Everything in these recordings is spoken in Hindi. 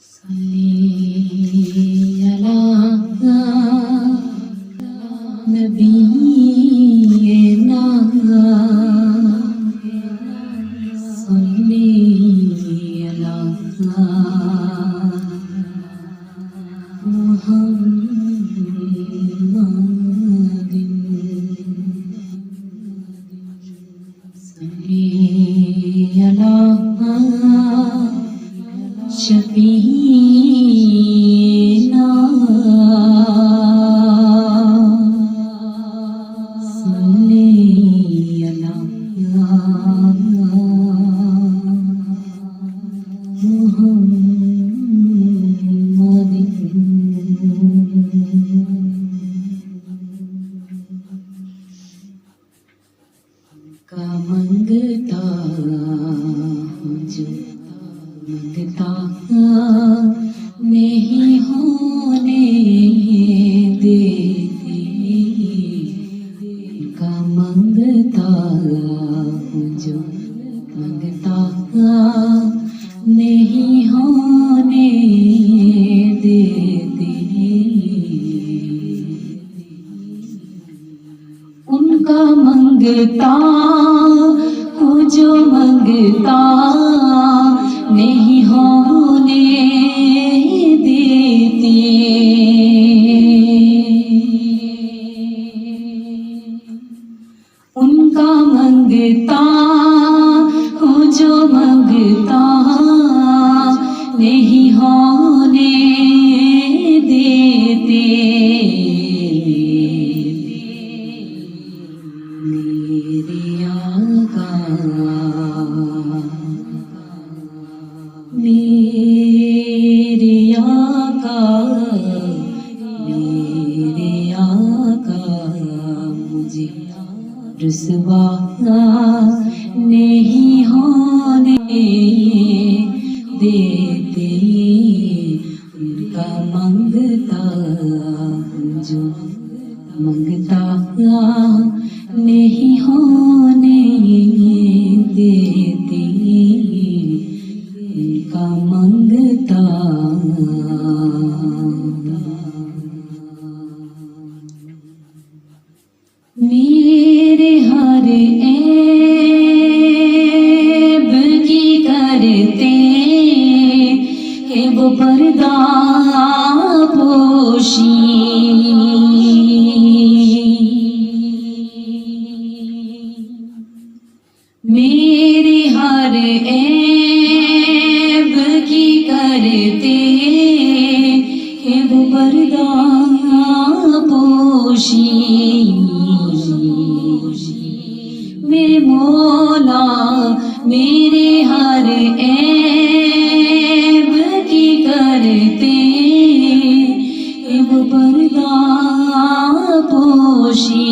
सल्ली अला नबीना सल्ली अला मुहम्मदिन सल्ली अला शफीना सल्ली अला का मंगता जो मंगता नहीं होने देती का मंगता जो मंगता नहीं होने देती उनका मंगता जो मंगता नहीं होने देती उनका मंगता जो मंगता नहीं होने देते मेरे आका मेरे आका मुझे रुसवा नहीं होने देते उनका मंगता जो मंगता नहीं होने देते उनका मंगता मेरे हर ऐब की करते है वो पर्दा पोशी मेरे हर ऐब की करते है वो पर्दा पोशी मेरे मौला मेरे हर ऐब की करते है वो पर्दा पोशी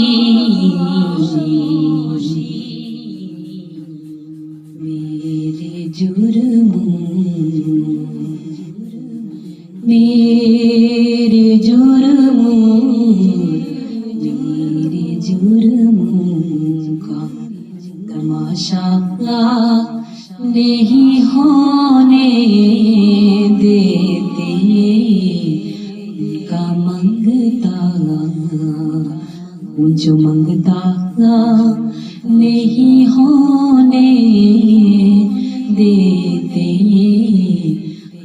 मेरे जुर्मों का तमाशा नहीं होने देते उनका मंगता जो मंगता नहीं होने देते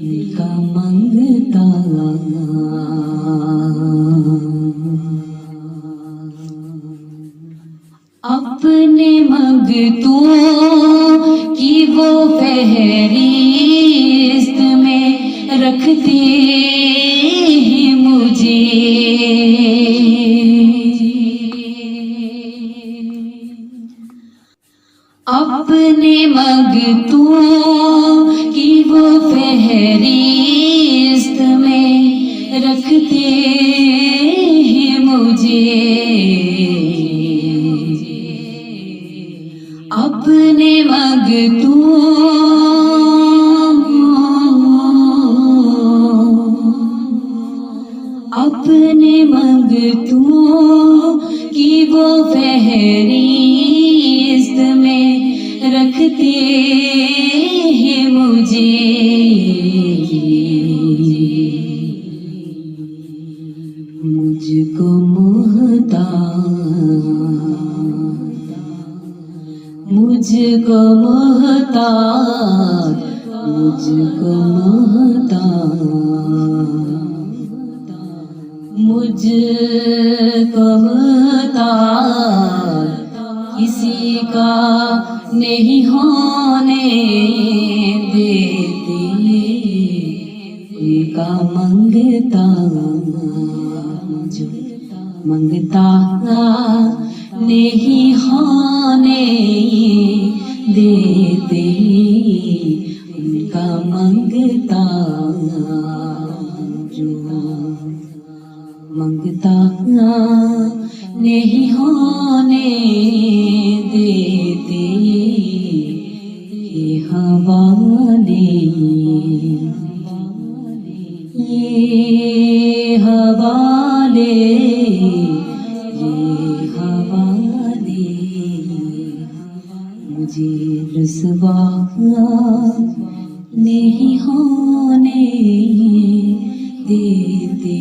उनका मंगता अपने मंगतों की वो फहरिस्त में रखते हैं मुझे अपने मंगतों की वो फहरिस्त में रखते हैं मुझे अपने मंगतों अपने मंगतों की वो फहरिस्त में रखते हैं मुझे मुझको मोहताज, मुझको मोहताज, मुझको मोहताज किसी का नहीं होने देते, उनका मंगता जो मंगता नहीं होने देते, उनका मंगता जो मंगता नहीं होने देते, ये हवाले, ये हवाले, ये हवाले मुझे रुसवा नहीं होने देते।